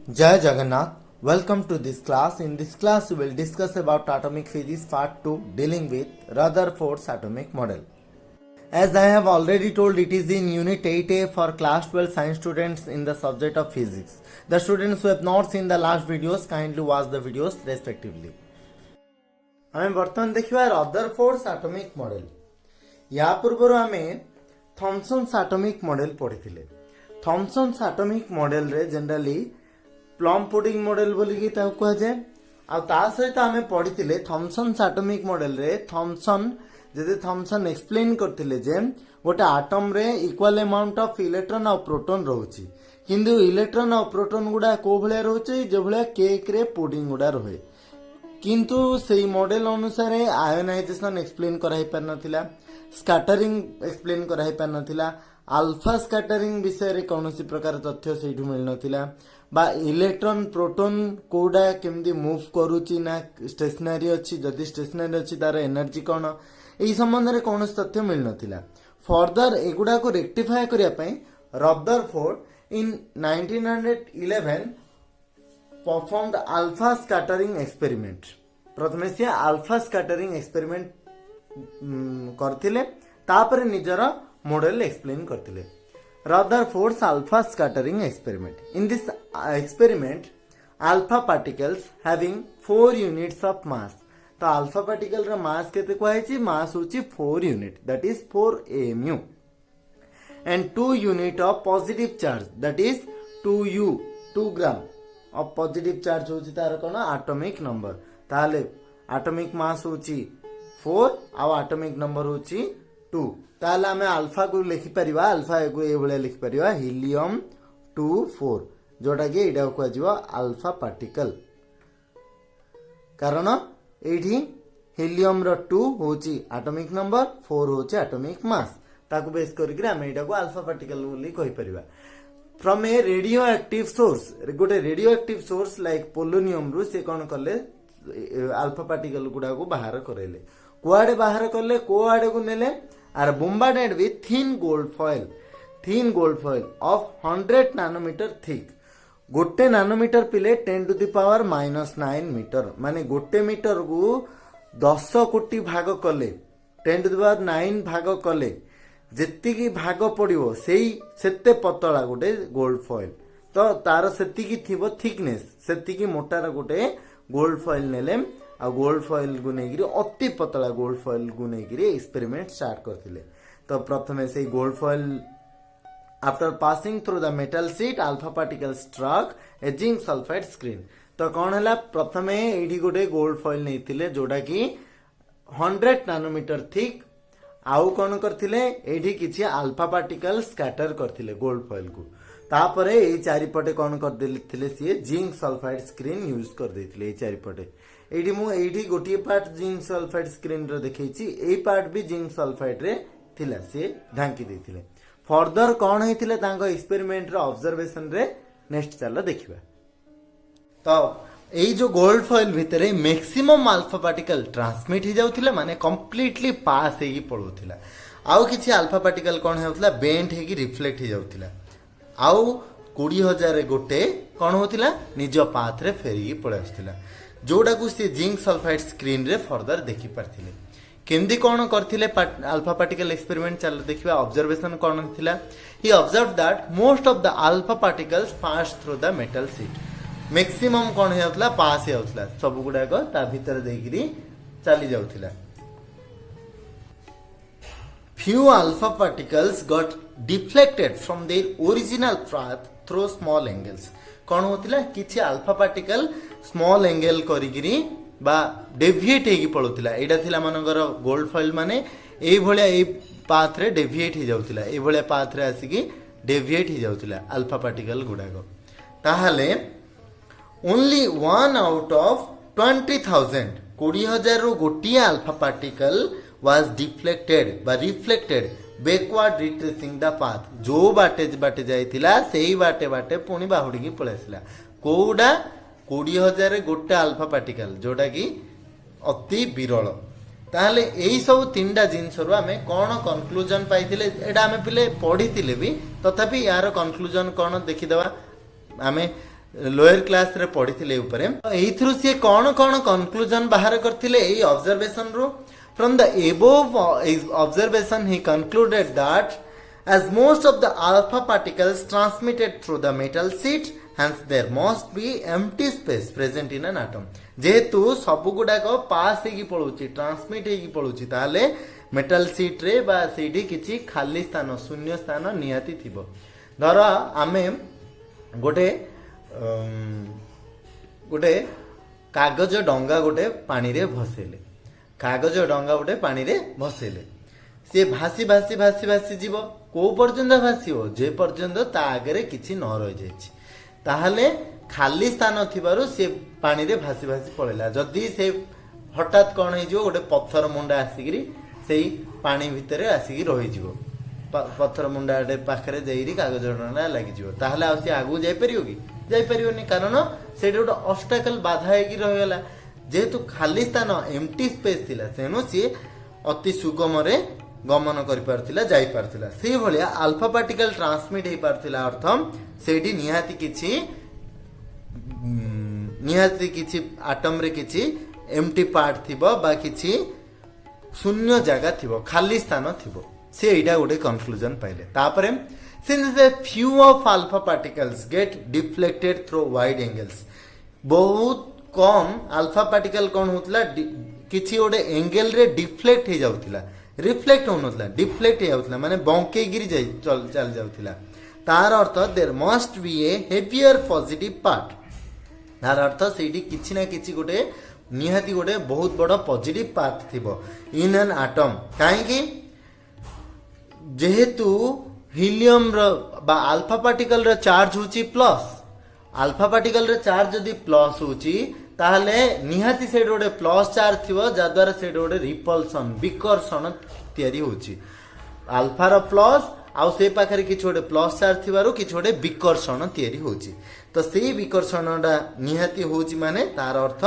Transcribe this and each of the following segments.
Jai Jagannath. Welcome to this class. In this class, we will discuss about atomic physics part 2 dealing with Rutherford's atomic model. As I have already told, it is in Unit 8A for class 12 science students in the subject of physics. The students who have not seen the last videos, kindly watch the videos respectively. आमे वर्तमान देखिबा Rutherford's atomic model. या पूर्व आमे Thomson's atomic model पढ़िथिले. Thomson's atomic model रे generally plum pudding model बोलिकी ताको कहा जाए. आ ता सहित आमे पढ़िथिले थॉमसन्स एटॉमिक मॉडल रे थॉमसन एक्सप्लेन करथिले जे गोटे एटम रे इक्वल अमाउंट ऑफ इलेक्ट्रॉन और प्रोटॉन रहउची, किंतु इलेक्ट्रॉन और प्रोटॉन गुडा को भले रहउची जे भले केक रे पुडिंग गुडा रहे. किंतु से मॉडल अनुसार आयोनाइजेशन एक्सप्लेन कराई पार नथिला, स्कैटरिंग एक्सप्लेन कराई पार नथिला, अल्फा स्कैटरिंग विषय रे कौनसी प्रकार तथ्य सेठु मिल नथिला, बा इलेक्ट्रॉन प्रोटॉन कोडा केमदी मूव करूची ना स्टेशनरी अछि, जदि स्टेशनरी अछि तार एनर्जी कोन एई संबंध रे कौनसी तथ्य मिल नथिला. फर्दर एगुडा को रेक्टिफाई करिया पई रदरफोर्ड इन 1911 performed alpha scattering experiment. प्रथमे से alpha scattering experiment करथिले, तापर निजर मॉडल एक्सप्लेन करथिले. Rutherford's alpha scattering experiment. In this experiment, alpha particles having 4 units of mass. तो alpha particle रा mass केते कहै छी? mass होची 4 unit, that is 4 AMU, and 2 unit of positive charge, that is 2U, 2 gram of positive charge होची तार कोन atomic number. ताले atomic mass होची 4 आ एटॉमिक नंबर होची 2. ताले हमें अल्फा को लिखि परिबा, अल्फा को ए भले लिखि परिबा हीलियम 24, जोटा कि एडा को आजिबा अल्फा पार्टिकल. कारण एठी हीलियम रो 2 होची एटॉमिक नंबर, 4 होची एटॉमिक मास, ताको बेस करके हम एडा को अल्फा पार्टिकल बोली कहि परिबा. फ्रॉम ए रेडियोएक्टिव सोर्स, गोटे रेडियोएक्टिव सोर्स लाइक पोलोनियम रु से कौन कले अल्फा पार्टिकल गुडा को बाहर करेले. कुआडे बाहर करले, को आडे को नेले, are bombarded with thin gold foil of 100 nanometre thick. गोटे नैनोमीटर पिले 10 टू द पावर -9 मीटर, माने गोटे मीटर को 10 कोटी भाग कले, 10 टू द पावर 9 भाग कले, जेतिकी भाग पड़िबो सेते पतला गोटे गोल्ड फॉइल, तो तार सेतिकी थिबो थिकनेस, सेतिकी मोटार गोटे गोल्ड फॉइल नेले. आ गोल्ड फॉइल को नेगिरी अति पतला गोल्ड फॉइल को नेगिरी एक्सपेरिमेंट स्टार्ट करथिले. तो प्रथमे से gold foil after passing through the metal sheet alpha particle struck a zinc sulphide screen. तो कौन है प्रथमे एडी गोटे गोल्ड फॉइल नैथिले जोटा कि 100 नैनोमीटर थिक. आउ कौन करथिले एठी किछि अल्फा पार्टिकल स्कैटर करथिले गोल्ड फॉइल को. तापरे ए चारिपटे कौन कर देथिले सिए जिंक सल्फाइड स्क्रीन यूज कर देथिले. ए चारिपटे एठी मु एठी गोटिए पार्ट जिंक सल्फाइड स्क्रीन रे देखैछि, एई पार्ट भी जिंक सल्फाइड रे थिला, से ढांकी देथिले. फर्दर कौन हेतिले तांको एक्सपेरिमेंट रे ऑब्जर्वेशन रे नेक्स्ट चलो देखिबा. तो एई जो गोल्ड फॉइल भितरे मैक्सिमम अल्फा पार्टिकल ट्रांसमिट ही जाउथिला, माने कंप्लीटली पास हेगी पळुथिला. आउ किछि अल्फा पार्टिकल कोन हेउथिला बेंट हेगी रिफ्लेक्ट ही जाउथिला. आउ 20,000 गोटे कोन होथिला निज पाथ रे फेरी पळे आस्थिला, जोडा को से जिंक सल्फाइड स्क्रीन रे फर्दर देखि पारथिले. केमदी कोन करथिले अल्फा पार्टिकल एक्सपेरिमेंट चलो देखिबा. ऑब्जर्वेशन कोन थिला? He observe that most of the alpha particles pass through the metal sheet. Maximum कौन होता पास होता, सब गुड़ाक ता भीतर देकरी चली जाउथिला. Few alpha particles got deflected from their original path through small angles. कौन होतिला किछि अल्फा पार्टिकल स्मॉल एंगल करिगिरी बा डेविएट हेगी पळुथिला. एडा थिला मानकर गोल्ड फॉइल माने एई भलिया एई पाथ रे डेविएट ही जाउथिला, एई भलिया पाथ रे आसीकी डेविएट ही जाउथिला अल्फा पार्टिकल गुड़ाक. ताहाले ओनली 1 आउट ऑफ 20,000 20,000 रु गोटिए अल्फा पार्टिकल वाज डिफ्लेक्टेड बा reflected backward retracing the path. जो बाटे जाइथिला सेही बाटे पुणी बाहुडी की पळेसिला. कोडा 20,000 गोटे अल्फा पार्टिकल जोटा कि अति विरल. ताहले एई सब तीनटा जिंस रु आमे कोन कंक्लूजन पाइथिले, एडा आमे पिले पढिथिले भी, तथापि यार कंक्लूजन कोन देखिदेबा. आमे लोअर क्लास रे पढ़िथिले ऊपर एइथरु से कौन कौन कंक्लूजन बाहर करथिले एई ऑब्जर्वेशन रो from the above observation he concluded that as most of the alpha particles transmitted through the metal sheet hence there must be empty space present in an atom जेहेतु सब गुडाक पास हेकी पळुची ट्रांसमिट हेकी पळुची ताले metal sheet रे बा सेठी किछि खाली स्थान शून्य स्थान निहाती थिबो धर आमे गोटे गोटे कागज डंगा गोटे पानी रे भसेले कागज डंगा गोटे पानी रे भसेले से भासी भासी भासी भासी जीव को पर्यंत भासीबो जे पर्यंत ता आगे किछि न रहि जाइछि ताहले खाली स्थान थिबारु से पानी रे भासी भासी पळेला जदी से हठात कोन हे जो गोटे पत्थर मुंडा आसीगिरी सेई पानी भितरे आसीगी रहि जीवो पत्थर मुंडा डे पाखरे जाईरी कागज डंडा लागि जीवो ताहले आ से आगु जाई परियो कि जाई परियोनी कारण सेठी गोटे ऑब्स्टेकल बाधा हेगी रहिगला जेहेतु खाली स्थान एम्प्टी स्पेस थिला तेनु से अति सुगम रे गमन कर पारथिला जाई पारथिला से भलिया अल्फा पार्टिकल ट्रांसमिट हे पारथिला अर्थम सेठी निहाती किछि एटम रे किछि एम्प्टी पार्ट थिबो बा किछि शून्य जगह थिबो खाली स्थान थिबो से एटा गोटे कंक्लूजन पाइले तापरे since the few of alpha particles get deflected through wide angles बहुत कम अल्फा पार्टिकल कोन होतला किछि गोटे एंगल रे डिफ्लेक्ट हे जाउतिला रिफ्लेक्ट होनथला डिफ्लेक्ट हे जाउतिला माने बंके गिरी जाई चल जाउतिला तार अर्थ there must be a heavier positive part तार अर्थ सेठी किछि ना किछि गोटे निहाती गोटे बहुत बड़ पॉजिटिव पार्ट थिबो इन एन एटम काहे कि जेहेतु हीलियम रो बा अल्फा पार्टिकल रो चार्ज होची प्लस अल्फा पार्टिकल रो चार्ज जदी प्लस होची ताहले निहाती सेठ गोटे प्लस चार्ज थिबो जा द्वारा सेठ गोटे रिपल्सन विकर्षण तयारी होची अल्फा रो प्लस आउ से पाखरे किछ गोटे प्लस चार्ज थिबारु किछ गोटे विकर्षण तयारी होची तो सेही विकर्षणटा निहाती होची माने तार अर्थ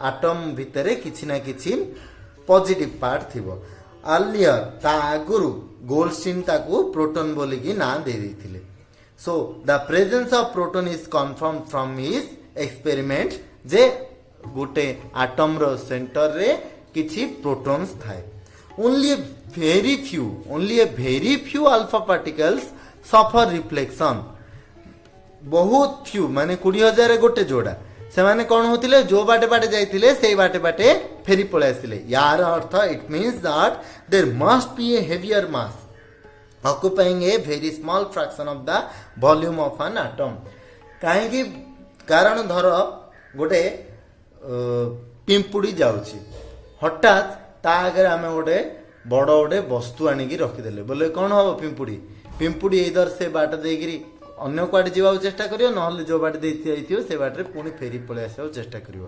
एटम भितरे किछि ना किछि पॉजिटिव पार्ट थिबो अर्लियर ता आगुरु गोल्डस्टीन ताकू प्रोटॉन बोली की ना दे देथिले so the presence of proton is confirm from his experiment जे गोटे एटम रो सेंटर रे किछि प्रोटॉन्स थाए only a very few alpha particles suffer reflection बहुत फ्यू माने 20,000 गोटे जोड़ा से माने कौन होतिले जो बाटे बाटे जाइतिले सेही बाटे बाटे फेरी पळे आसिले यार अर्थ it means that there must be a heavier mass occupying a very small fraction of the volume of an atom काहे कि कारण धर गोटे पिंपुड़ी जाउची हठात ता आगे आमे गोटे बड़ गोटे वस्तु आनिकी रखिदेले बोले कौन हम पिंपुड़ी इधर से बाट देगिरी अन्य कुआडे जीवाक चेष्टा करियो नहले जो बाट देती आइथियो से बाटरे पुणी फेरी पळे आसाउ चेष्टा करियो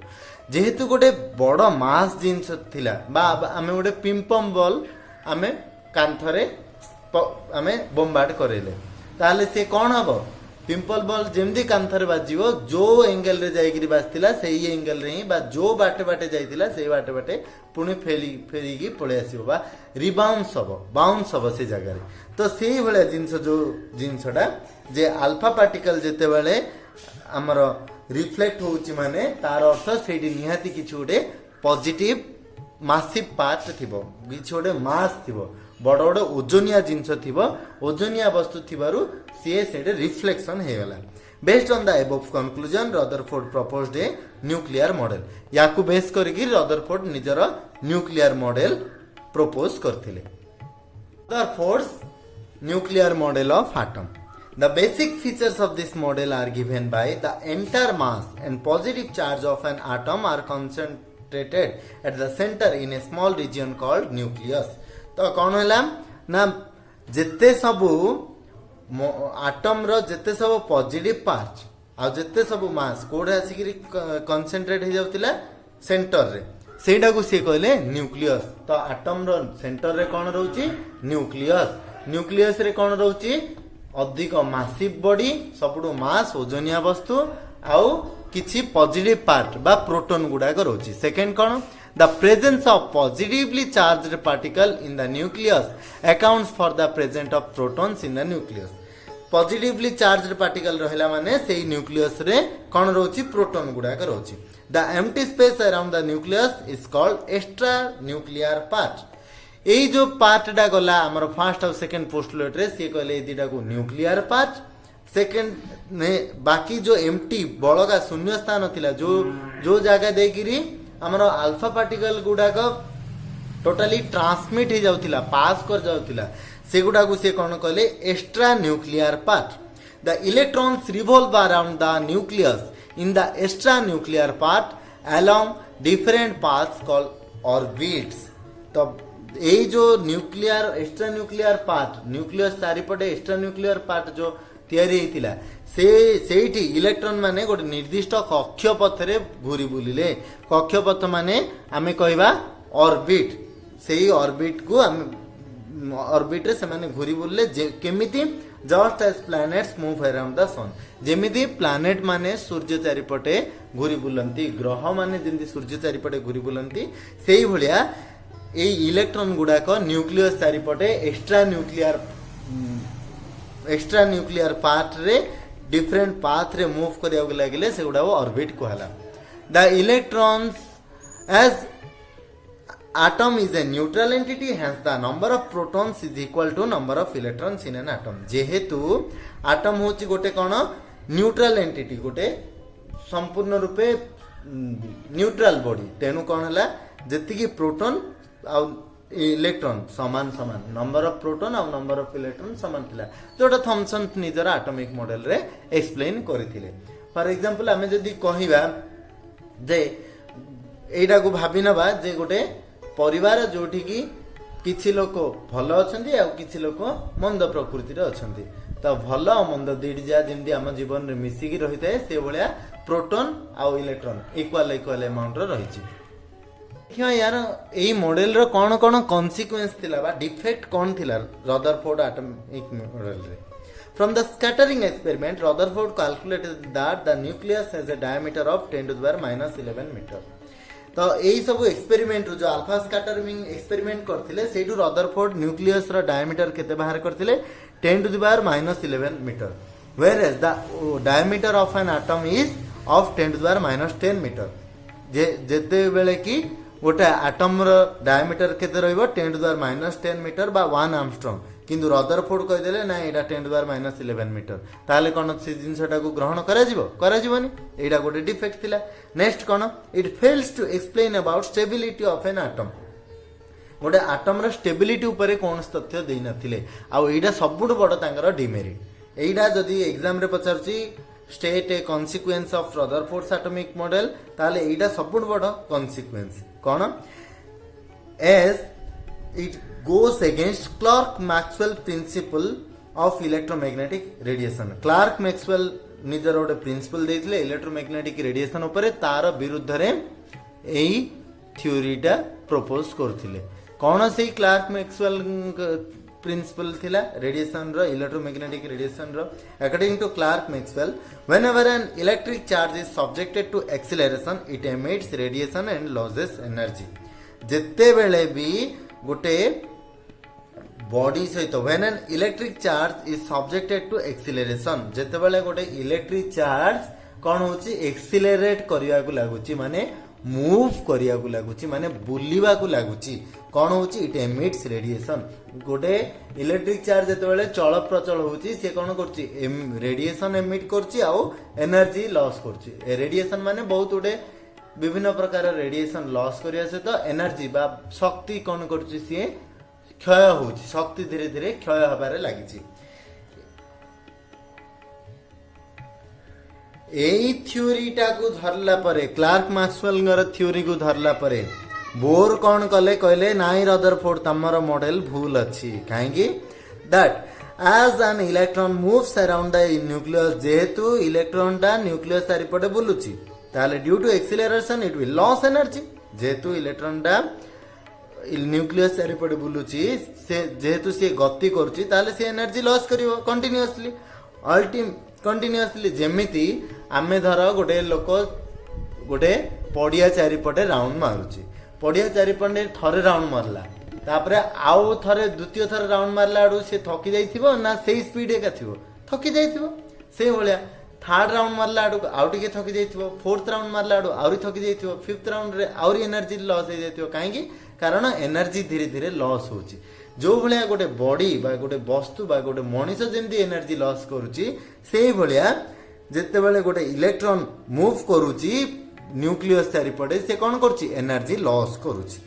जेहेतु गोटे बड़ मास जिंस थिला बा आमे गोटे पिंपम बॉल आमे कांथरे आमे बम्बार्ड करेले ताले से कौन हबो पिंपल बॉल जेमदी कांथरे बाजिवो जो एंगल रे जाईगिरी बाजतिला सेही एंगल रे ही बा जो बाटे बाटे जाईतिला सेही बाटे बाटे पुणी फेरी की पळे आसीबो बा बाउंस हबो से जगह रे तो सेही भले जिंस जो जिंसडा जे अल्फा पार्टिकल जेते बेले हमर रिफ्लेक्ट होउची माने तार अर्थ सेठी निहाती किछु गोटे पॉजिटिव मासिव पार्ट थिबो किछु गोटे मास थिबो बड़ बड़ ओजनिया जिंस थिबो ओजनिया वस्तु थिबारु से सेटे रिफ्लेक्शन हे गला based on the above conclusion Rutherford proposed a nuclear model याकू बेस करके रदरफोर्ड निजर न्यूक्लियर मॉडल प्रपोज करथिले Rutherford's nuclear model of atom The basic features of this model are given by the entire mass and positive charge of an atom are concentrated at the center in a small region called nucleus. तो कौन होला ना जिते सबु atom रो जिते सब positive part आ जिते सब मास कोड आसिक कंसंट्रेट हो जाउतिला सेंटर रे सेटा को से कहले न्यूक्लियस तो एटम रो सेंटर रे कौन रहउची न्यूक्लियस रे कौन रहउची अधिक मासिव बॉडी सबुठु मास ओजनिया वस्तु आउ किछि पॉजिटिव पार्ट बा प्रोटॉन गुडा को रहउची सेकंड कौन the presence of positively charged particle in the nucleus accounts for the presence of protons in the nucleus positively charged particle रहला माने सेही न्यूक्लियस रे कोन रहउची प्रोटॉन गुडाक रहउची the empty space around the nucleus is called extra nuclear part एई जो पार्ट डा गला हमर फर्स्ट और सेकंड पोस्टुलेट रे से कहले एदिटा को न्यूक्लियर पार्ट सेकंड ने बाकी जो एम्प्टी बळगा शून्य स्थान थिला जो जगह देकिरी हमर अल्फा पार्टिकल गुडाक टोटली ट्रांसमिट हो जाउतिला पास कर जाउतिला सेगुडा को से कोन कहले extra nuclear part the electrons revolve around the nucleus in the extra nuclear part along different paths called orbits तो ए जो nuclear extra nuclear part nucleus चारिपटे एक्स्ट्रा न्यूक्लियर पार्ट जो तैयारी हेतिला सेठी इलेक्ट्रॉन माने गोटे निर्दिष्ट कक्षपथ रे घूरी बुलिले कक्षपथ माने आमे कहबा ऑर्बिट सेही ऑर्बिट को हम ऑर्बिट रे से माने घूरी बुलले केमिति just as planets move around the sun जेमिति प्लैनेट माने सूर्य चारिपटे घूरी बुलंती ग्रह माने जेमिति सूर्य चारिपटे घूरी बुलंती सेही भलिया ए इलेक्ट्रॉन गुडा को न्यूक्लियस चारिपटे एक्स्ट्रा न्यूक्लियर पार्ट रे डिफरेंट पाथ रे मूव करिया लागिले से गुडा ऑर्बिट कहला the electrons as atom is a neutral entity hence the number of protons is equal to number of electrons in an atom जेहेतु atom होची गोटे कोन न्यूट्रल एंटिटी गोटे संपूर्ण रूपे न्यूट्रल बॉडी तेनु कोन हला जति की प्रोटॉन आ इलेक्ट्रॉन समान समान नंबर ऑफ प्रोटॉन आ नंबर ऑफ इलेक्ट्रॉन समान थिला जोटा थॉमसन निजर एटॉमिक मॉडल रे एक्सप्लेन करथिले फॉर एग्जांपल हमें जदी कहिबा जे एटा को भाबी नबा जे गोटे परिवार जोठी की किछि लोक भल अछंती आ किछि लोक मंद प्रकृति रे अछंती तो भल मंद दिडजा जेमदी हम जीवन रे मिसी की रहिते से भलिया प्रोटॉन आ इलेक्ट्रॉन इक्वल अमाउंट रो रहिछि देखियो यार एई मॉडल रो कोन कॉन्सिक्वेंस थिला बा डिफेक्ट कोन थिला रदरफोर्ड एटॉमिक मॉडल रे From the scattering experiment, Rutherford calculated that the nucleus has a diameter of 10 to the power minus 11 meter. तो यही सब एक्सपेरिमेंट जो अल्फा स्कैटरिंग एक्सपेरिमेंट करथिले सेठु रदरफोर्ड न्यूक्लियस रो डायमीटर केते बाहर करथिले 10 to the power minus 11 metre whereas the diameter of an atom is of 10 to the power minus 10 metre जेते बेले की गोटे एटम रो डायमीटर केते रहइबो 10 to the power minus 10 metre बा 1 एंगस्ट्रॉम किंतु रदरफोर्ड कहि देले ना एटा 10 to the power minus 11 metre ताले कोन से जिंसटा को ग्रहण करा जीवनी एटा गोटे डिफेक्ट थिला नेक्स्ट कोन it fails to explain about stability of an atom गोटे एटम रो स्टेबिलिटी ऊपर कोन तथ्य देई नथिले आ एटा सबुठ बड़ तांगर डिमेरिट एटा जदी एग्जाम रे पचारची state a consequence of Rutherford's atomic model ताले एटा सबुठ बड़ कॉन्सिक्वेंस कोन as it goes against Clerk Maxwell principle of electromagnetic radiation. Clerk Maxwell निजर गोटे प्रिंसिपल देथिले इलेक्ट्रोमैग्नेटिक रेडिएशन ऊपर तार विरुद्ध रे एई थ्योरीटा प्रपोज करथिले कोन से क्लार्क मैक्सवेल प्रिंसिपल थिला रेडिएशन रो इलेक्ट्रोमैग्नेटिक रेडिएशन रो according to Clark Maxwell whenever an electric charge is subjected to acceleration it emits radiation and loses energy जत्ते बेले भी गोटे बॉडी सहित when an electric charge is subjected to acceleration जते बेले गोटे इलेक्ट्रिक चार्ज कोन होची एक्सिलरेट करिया को लागुची माने मूव करिया को लागुची माने बुलिबा को लागुची कोन होची इट एमिट्स रेडिएशन गोटे इलेक्ट्रिक चार्ज जते बेले चल प्रचल होची से कोन करची रेडिएशन एमिट करची आ एनर्जी लॉस करची रेडिएशन माने बहुत उडे विभिन्न प्रकार रेडिएशन लॉस करिया से तो एनर्जी बा शक्ति कोन करची से क्षय होची शक्ति धीरे धीरे क्षय हबारे लागिची एई थ्योरीटा को धरला परे क्लार्क मैक्सवेल गर थ्योरी को धरला परे बोर कोन कले कहले नाइ रदरफोर्ड तमरो मॉडल भूल अछि काहेकि that as an electron moves around the nucleus जेहेतु इलेक्ट्रॉन टा न्यूक्लियस चारिपटे बुलुची ताले due to acceleration it will loss energy जेहेतु इलेक्ट्रॉन टा न्यूक्लियस चारिपटे बुलुची से जेहेतु से गति करूची ताले से एनर्जी लॉस करिवो कंटिन्यूअसली जेमिति आमे धर गोटे लोक गोटे पडिया चारिपटे राउंड मारुची पडिया चारिपटे थरे राउंड मारला तापरे आउ थरे द्वितीय थर राउंड मारला आडू से थकी जाइथिबो ना सेही स्पीड एका थिबो थकी जाइथिबो से भलिया थर्ड राउंड मारला आडू आउ टिके थकी जाइथिबो फोर्थ राउंड मारला आडू आउरी थकी जाइथिबो फिफ्थ राउंड रे आउरी एनर्जी लॉस हो जाइथिबो काहेकि कारण एनर्जी धीरे धीरे लॉस होची जो भलिया गोटे बॉडी बा गोटे वस्तु बा गोटे मनीष जेमती एनर्जी लॉस करूची सेही भलिया जेते बेले गोटे इलेक्ट्रॉन मूव करूची न्यूक्लियस चारिपटे से कौन करुची एनर्जी लॉस करुची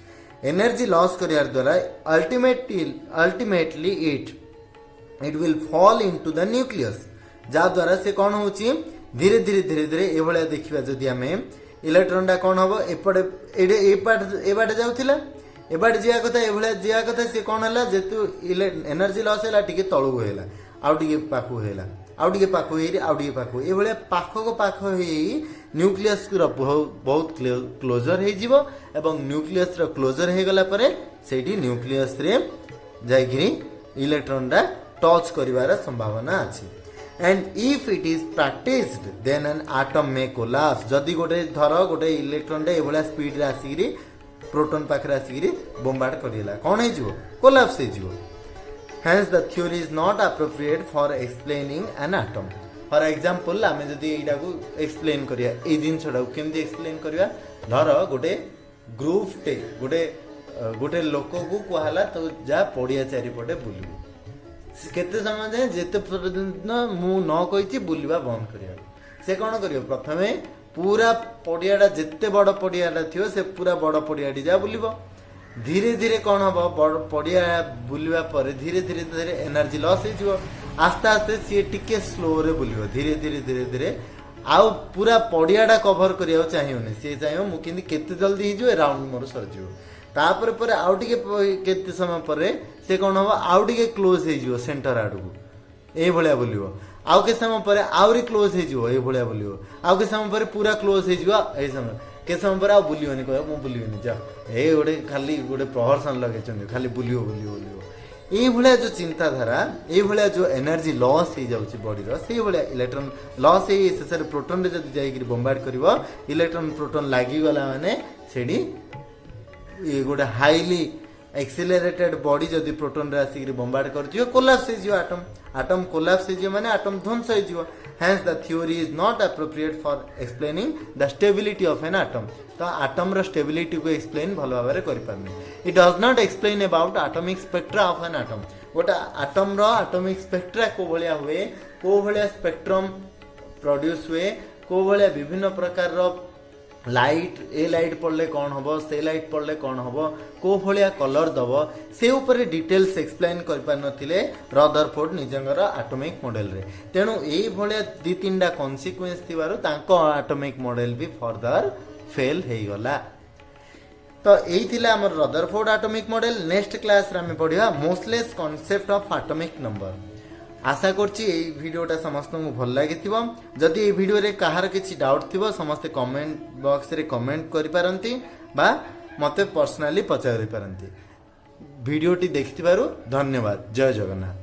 एनर्जी लॉस करियार द्वारा ultimately it will fall into the nucleus जा द्वारा से कौन होची धीरे धीरे ए भलिया देखिबा जदी हमें इलेक्ट्रॉन टा कौन हबो एपटे ए बाटे जाउथिला ए बाटे जिया कथा ए भलिया जिया कथा से कौन हला जेतु एनर्जी लॉस होला टिके तळु हेला आउ टिके पाखु हेला आउ टिके पाखु हेरी आउ टिके पाखु ए भलिया पाखो को पाखो हेई न्यूक्लियस को बहुत क्लोजर हे जिवो एवं न्यूक्लियस रो क्लोजर हे गला परे सेठी न्यूक्लियस रे जाइगिरी इलेक्ट्रॉन टा टच करिवार संभावना अछि and if it is practised then an atom may collapse जदी गोटे धर गोटे इलेक्ट्रॉन टा ए भलिया स्पीड रे आसीगिरी प्रोटॉन पाखरे आसीगिरी बोम्बार्ड करिला कोन हे जिवो कोलैप्स हे जिवो hence the theory is not appropriate for explaining an atom for example आमे जदी एटा को एक्सप्लेन करिया ए जिंसडा केमती एक्सप्लेन करिया धर गोटे ग्रुप टे गोटे लोक को कहला तो जा पड़िया चारिपटे बुलू केते समय जाए जेते पर्यंत मु न कहिछि बुलिबा बंद करिया से कोन करियो प्रथमे पूरा पड़ियाटा जेते बड़ पड़ियाटा थियो से पूरा बड़ पड़ियाटी जा बुलिबो धीरे धीरे कौन हम पड़िया बुलवा पर धीरे धीरे एनर्जी लॉस हो आस्ते आस्ते सी टिके स्लो रे बुलिबो धीरे धीरे आउ पूरा पड़ियाटा कभर करिया चाहिए सी चाहिए मु किंदी केते जल्दी हो राउंड मोर सर जिवो तापर पर आउ टिके केते समय पर से कौन हम आउ टिके क्लोज हो सेंटर आडू ए भलिया बुलिबो आउ के समय पर आउरी क्लोज हो ए भलिया बुलिबो आउ के समय पर पूरा क्लोज हो ए समय के समय पर आ बुलियोनी कह मु बुलियोनी जा ए गोटे खाली गोटे प्रहर्सन लगे खाली बुलियो ये भलिया जो चिंताधारा ये भलिया जो एनर्जी लॉस हो जाउची बॉडी रो से भलिया इलेक्ट्रॉन लॉस हे शेष प्रोटॉन रे जदी जाई बोम्बार्ड करिवो इलेक्ट्रॉन प्रोटॉन लागि गला माने सेडी ये गोटे हाईली एक्सिलरेटेड बॉडी जदी प्रोटॉन रे आसी बोम्बार्ड करजियो कोलैप्स हे जियो एटम कोलैप्स हे जियो माने एटम ध्वंस हे जियो hence the theory is not appropriate for explaining the stability of an atom तो atom रो stability को explain भलो भाबरे करि पारनी it does not explain about atomic spectra of an atom गोटा atom रो atomic spectra को भलिया हुए को भलिया स्पेक्ट्रम प्रोड्यूस हुए को भलिया विभिन्न प्रकार रो लाइट ए लाइट पड़ले कौन हबो से लाइट पड़ले कौन हबो को भलिया कलर दबो से ऊपर डिटेल्स एक्सप्लेन कर पार नथिले रदरफोर्ड निजंगर एटॉमिक मॉडल रे तेनु एई भलिया दि तीनटा कॉन्सिक्वेंस थिबारु तांको एटॉमिक मॉडल भी फर्दर फेल हेई गला तो एई थिला हमर Rutherford atomic model next class रे हम पढिया मोस्टलेस कांसेप्ट ऑफ एटॉमिक नंबर आशा करछि ए वीडियोटा समस्त को भल लागिथिबो जदि ए वीडियो रे कहार किछि डाउट थिबो समस्त कमेंट बॉक्स रे कमेंट करि पारंती बा मते पर्सनली पचारि पारंती वीडियोटी देखिथिबारु धन्यवाद जय जगन्नाथ।